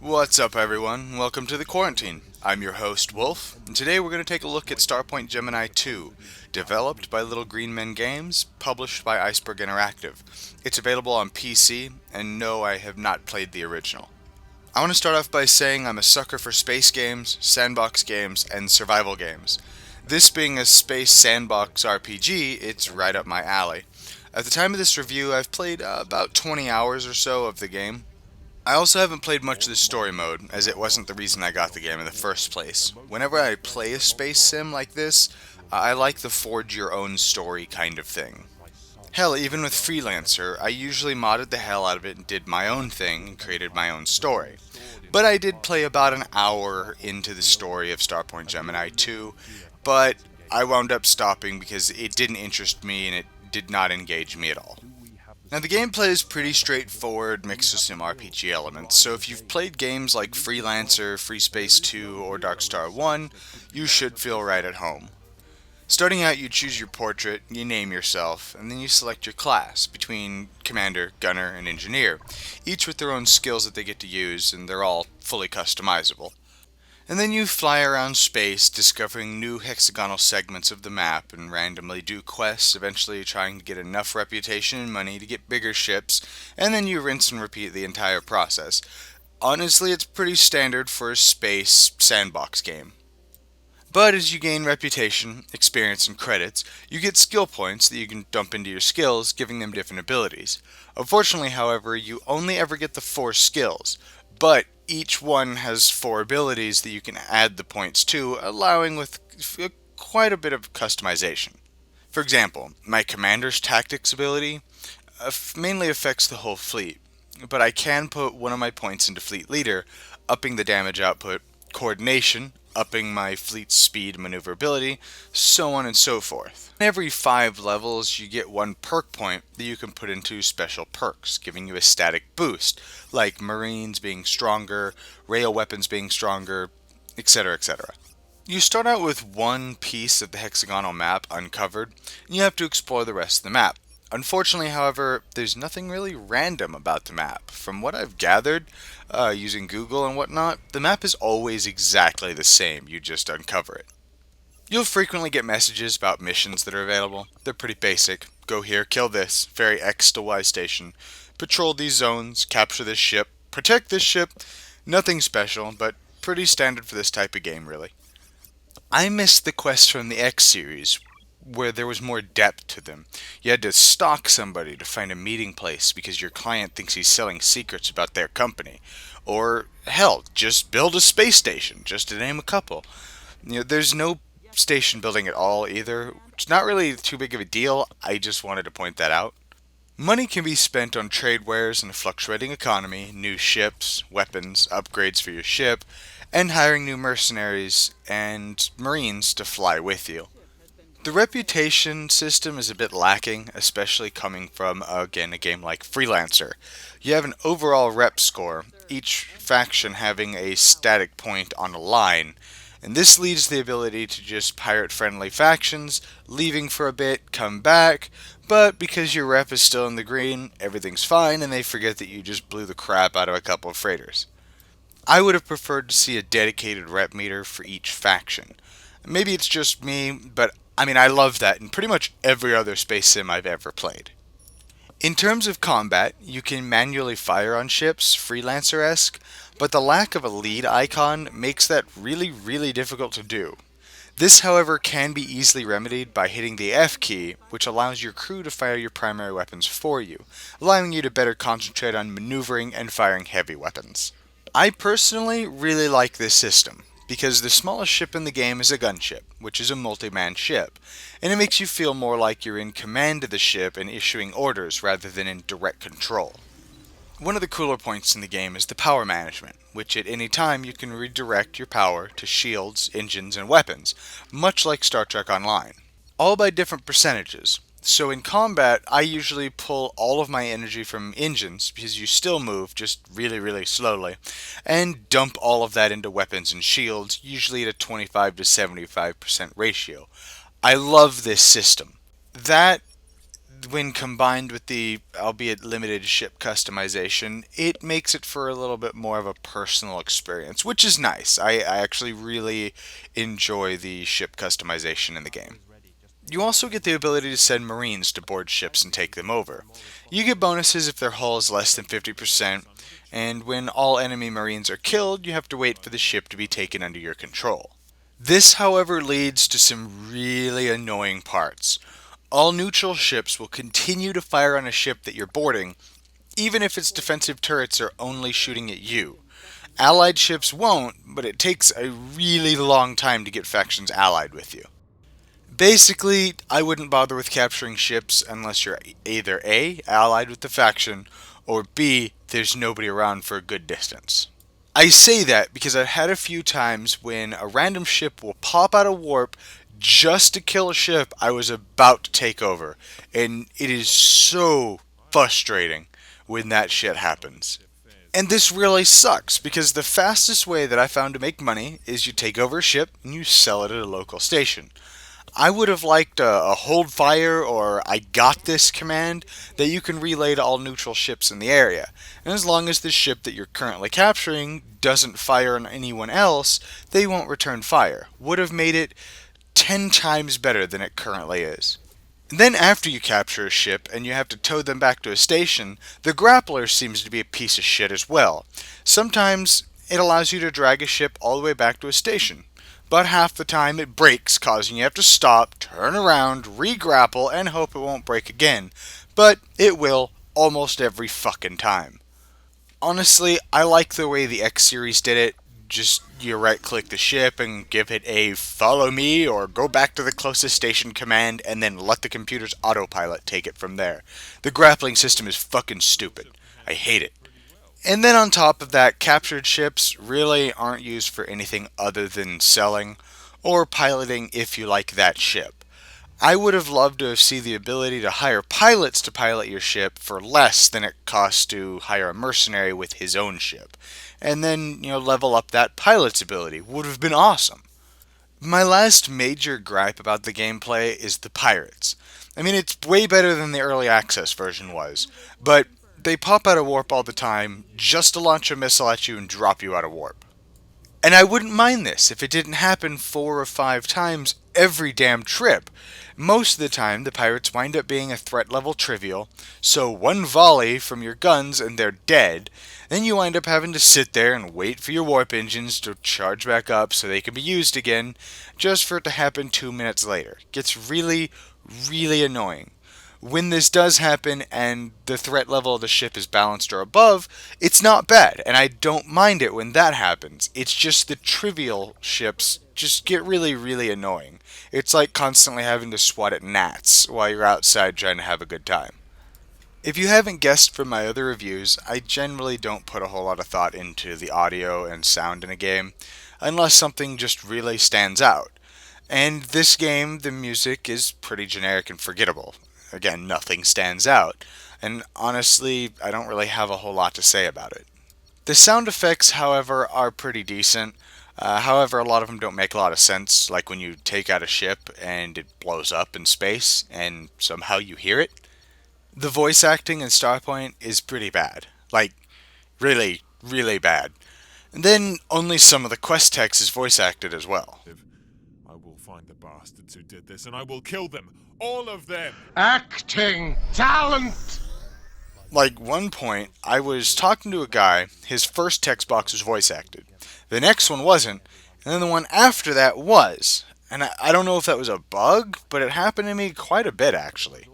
What's up, everyone? Welcome to the Quarantine. I'm your host, Wolf, and today we're going to take a look at Starpoint Gemini 2, developed by Little Green Men Games, published by Iceberg Interactive. It's available on PC, and no, I have not played the original. I want to start off by saying I'm a sucker for space games, sandbox games, and survival games. This being a space sandbox RPG, it's right up my alley. At the time of this review, I've played about 20 hours or so of the game. I also haven't played much of the story mode, as it wasn't the reason I got the game in the first place. Whenever I play a space sim like this, I like the forge your own story kind of thing. Hell, even with Freelancer, I usually modded the hell out of it and did my own thing and created my own story. But I did play about an hour into the story of Starpoint Gemini 2, but I wound up stopping because it didn't interest me and it did not engage me at all. Now, the gameplay is pretty straightforward, mixed with some RPG elements, so if you've played games like Freelancer, Free Space 2, or Darkstar 1, you should feel right at home. Starting out, you choose your portrait, you name yourself, and then you select your class between Commander, Gunner, and Engineer, each with their own skills that they get to use, and they're all fully customizable. And then you fly around space, discovering new hexagonal segments of the map and randomly do quests, eventually trying to get enough reputation and money to get bigger ships, and then you rinse and repeat the entire process. Honestly, it's pretty standard for a space sandbox game. But as you gain reputation, experience, and credits, you get skill points that you can dump into your skills, giving them different abilities. Unfortunately, however, you only ever get the 4 skills, but each one has 4 abilities that you can add the points to, allowing with quite a bit of customization. For example, my Commander's Tactics ability mainly affects the whole fleet, but I can put one of my points into Fleet Leader, upping the damage output, Coordination, upping my fleet's speed and maneuverability, so on and so forth. Every 5 levels you get 1 perk point that you can put into special perks, giving you a static boost, like Marines being stronger, rail weapons being stronger, etc., etc. You start out with one piece of the hexagonal map uncovered, and you have to explore the rest of the map. Unfortunately, however, there's nothing really random about the map. From what I've gathered, using Google and whatnot, the map is always exactly the same, you just uncover it. You'll frequently get messages about missions that are available. They're pretty basic. Go here, kill this, ferry X to Y station, patrol these zones, capture this ship, protect this ship. Nothing special, but pretty standard for this type of game, really. I missed the quests from the X series, where there was more depth to them. You had to stalk somebody to find a meeting place because your client thinks he's selling secrets about their company. Or, hell, just build a space station, just to name a couple. There's no station building at all either. It's not really too big of a deal, I just wanted to point that out. Money can be spent on trade wares in a fluctuating economy, new ships, weapons, upgrades for your ship, and hiring new mercenaries and marines to fly with you. The reputation system is a bit lacking, especially coming from, again, a game like Freelancer. You have an overall rep score, each faction having a static point on a line, and this leads to the ability to just pirate friendly factions, leaving for a bit, come back, but because your rep is still in the green, everything's fine and they forget that you just blew the crap out of a couple of freighters. I would have preferred to see a dedicated rep meter for each faction. Maybe it's just me, but I love that in pretty much every other space sim I've ever played. In terms of combat, you can manually fire on ships, Freelancer-esque, but the lack of a lead icon makes that really difficult to do. This, however, can be easily remedied by hitting the F key, which allows your crew to fire your primary weapons for you, allowing you to better concentrate on maneuvering and firing heavy weapons. I personally really like this system, because the smallest ship in the game is a gunship, which is a multi-man ship, and it makes you feel more like you're in command of the ship and issuing orders rather than in direct control. One of the cooler points in the game is the power management, which at any time you can redirect your power to shields, engines, and weapons, much like Star Trek Online, all by different percentages. So in combat, I usually pull all of my energy from engines, because you still move, just really slowly, and dump all of that into weapons and shields, usually at a 25 to 75% ratio. I love this system. That when combined with the albeit limited ship customization, it makes it for a little bit more of a personal experience, which is nice. I actually really enjoy the ship customization in the game. You also get the ability to send Marines to board ships and take them over. You get bonuses if their hull is less than 50%, and when all enemy Marines are killed, you have to wait for the ship to be taken under your control. This, however, leads to some really annoying parts. All neutral ships will continue to fire on a ship that you're boarding, even if its defensive turrets are only shooting at you. Allied ships won't, but it takes a really long time to get factions allied with you. Basically, I wouldn't bother with capturing ships unless you're either A, allied with the faction, or B, there's nobody around for a good distance. I say that because I've had a few times when a random ship will pop out of warp just to kill a ship I was about to take over, and it is so frustrating when that shit happens. And this really sucks because the fastest way that I found to make money is you take over a ship and you sell it at a local station. I would have liked a hold fire or I got this command that you can relay to all neutral ships in the area. And as long as the ship that you're currently capturing doesn't fire on anyone else, they won't return fire. Would have made it 10 times better than it currently is. And then after you capture a ship and you have to tow them back to a station, the Grappler seems to be a piece of shit as well. Sometimes it allows you to drag a ship all the way back to a station, but half the time it breaks, causing you to have to stop, turn around, re-grapple, and hope it won't break again. But it will almost every fucking time. Honestly, I like the way the X series did it. Just you right click the ship and give it a follow me or go back to the closest station command and then let the computer's autopilot take it from there. The grappling system is fucking stupid. I hate it. And then on top of that, captured ships really aren't used for anything other than selling or piloting if you like that ship. I would have loved to have seen the ability to hire pilots to pilot your ship for less than it costs to hire a mercenary with his own ship. And then, level up that pilot's ability. Would have been awesome. My last major gripe about the gameplay is the pirates. I mean, it's way better than the early access version was, but they pop out of warp all the time just to launch a missile at you and drop you out of warp. And I wouldn't mind this if it didn't happen 4 or 5 times every damn trip. Most of the time, the pirates wind up being a threat level trivial, so one volley from your guns and they're dead. Then you wind up having to sit there and wait for your warp engines to charge back up so they can be used again, just for it to happen 2 minutes later. It gets really, really annoying. When this does happen and the threat level of the ship is balanced or above, it's not bad, and I don't mind it when that happens. It's just the trivial ships just get really, really annoying. It's like constantly having to swat at gnats while you're outside trying to have a good time. If you haven't guessed from my other reviews, I generally don't put a whole lot of thought into the audio and sound in a game, unless something just really stands out. And this game, the music is pretty generic and forgettable. Again, nothing stands out, and honestly, I don't really have a whole lot to say about it. The sound effects, however, are pretty decent. However, a lot of them don't make a lot of sense, like when you take out a ship and it blows up in space, and somehow you hear it. The voice acting in Starpoint is pretty bad. Like, really, really bad. And then only some of the quest text is voice acted as well. I will find the bastards who did this, and I will kill them. All of them! Acting talent! Like, one point, I was talking to a guy, his first text box was voice acted. The next one wasn't, and then the one after that was. And I don't know if that was a bug, but it happened to me quite a bit, actually.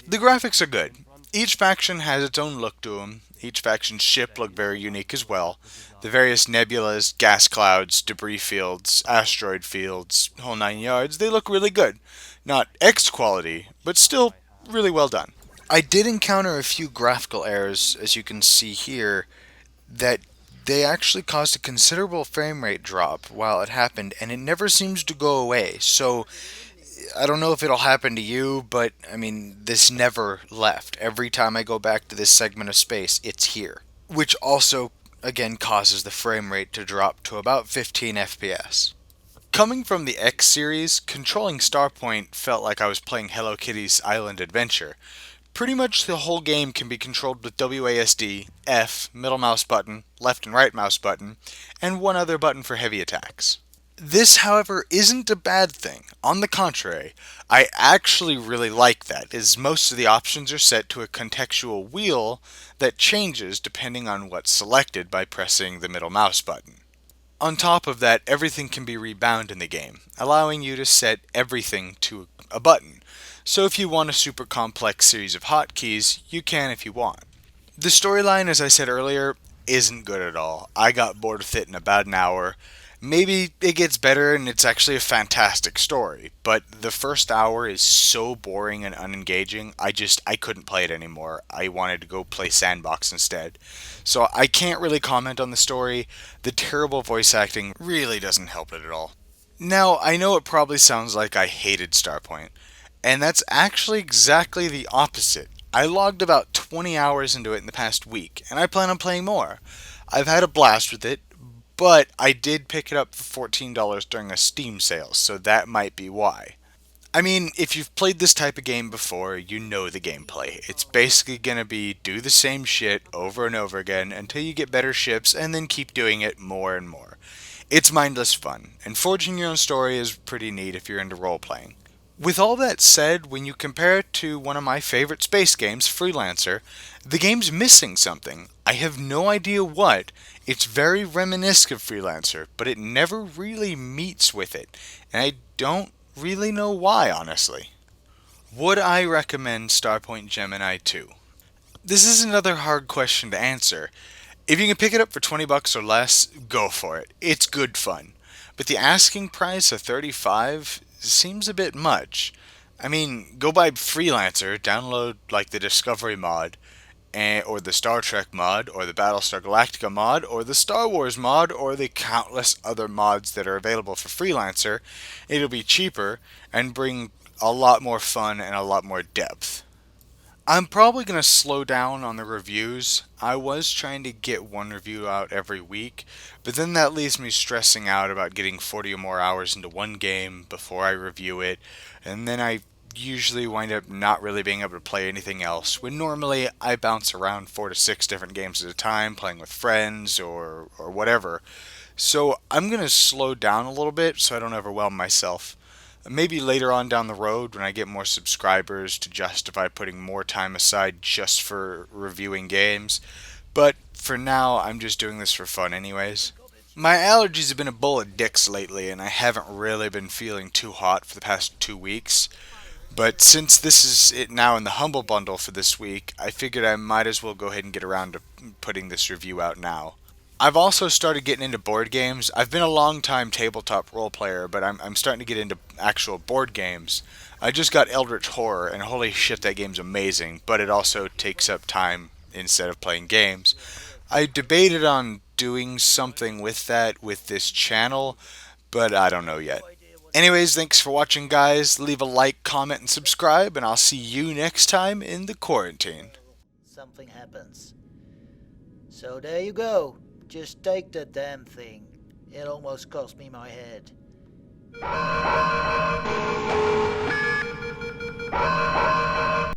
The graphics are good. Each faction has its own look to them. Each faction's ship look very unique as well. The various nebulas, gas clouds, debris fields, asteroid fields, whole 9 yards, they look really good. Not X quality, but still really well done. I did encounter a few graphical errors, as you can see here, that they actually caused a considerable frame rate drop while it happened, and it never seems to go away. So I don't know if it'll happen to you, but I mean, this never left. Every time I go back to this segment of space, it's here. Which also, again, causes the frame rate to drop to about 15 FPS. Coming from the X series, controlling Starpoint felt like I was playing Hello Kitty's Island Adventure. Pretty much the whole game can be controlled with WASD, F, middle mouse button, left and right mouse button, and one other button for heavy attacks. This, however, isn't a bad thing. On the contrary, I actually really like that, as most of the options are set to a contextual wheel that changes depending on what's selected by pressing the middle mouse button. On top of that, everything can be rebound in the game, allowing you to set everything to a button. So if you want a super complex series of hotkeys, you can if you want. The storyline, as I said earlier, isn't good at all. I got bored with it in about an hour. Maybe it gets better and it's actually a fantastic story, but the first hour is so boring and unengaging, I couldn't play it anymore. I wanted to go play Sandbox instead. So I can't really comment on the story. The terrible voice acting really doesn't help it at all. Now, I know it probably sounds like I hated Starpoint, and that's actually exactly the opposite. I logged about 20 hours into it in the past week, and I plan on playing more. I've had a blast with it, but I did pick it up for $14 during a Steam sale, so that might be why. I mean, if you've played this type of game before, you know the gameplay. It's basically going to be do the same shit over and over again until you get better ships and then keep doing it more and more. It's mindless fun, and forging your own story is pretty neat if you're into role-playing. With all that said, when you compare it to one of my favorite space games, Freelancer, the game's missing something. I have no idea what. It's very reminiscent of Freelancer, but it never really meets with it, and I don't really know why, honestly. Would I recommend Starpoint Gemini 2? This is another hard question to answer. If you can pick it up for $20 or less, go for it. It's good fun. But the asking price of $35 seems a bit much. I mean, go buy Freelancer, download like the Discovery mod, or the Star Trek mod, or the Battlestar Galactica mod, or the Star Wars mod, or the countless other mods that are available for Freelancer. It'll be cheaper and bring a lot more fun and a lot more depth. I'm probably going to slow down on the reviews. I was trying to get one review out every week, but then that leaves me stressing out about getting 40 or more hours into one game before I review it, and then I usually wind up not really being able to play anything else, when normally I bounce around 4 to 6 different games at a time, playing with friends or whatever. So I'm going to slow down a little bit so I don't overwhelm myself. Maybe later on down the road when I get more subscribers to justify putting more time aside just for reviewing games. But for now, I'm just doing this for fun anyways. My allergies have been a bowl of dicks lately, and I haven't really been feeling too hot for the past 2 weeks. But since this is it now in the Humble Bundle for this week, I figured I might as well go ahead and get around to putting this review out now. I've also started getting into board games. I've been a long time tabletop role player, but I'm starting to get into actual board games. I just got Eldritch Horror, and holy shit, that game's amazing, but it also takes up time instead of playing games. I debated on doing something with that with this channel, but I don't know yet. Anyways, thanks for watching, guys. Leave a like, comment, and subscribe, and I'll see you next time in the quarantine. Something happens. So there you go. Just take the damn thing. It almost cost me my head.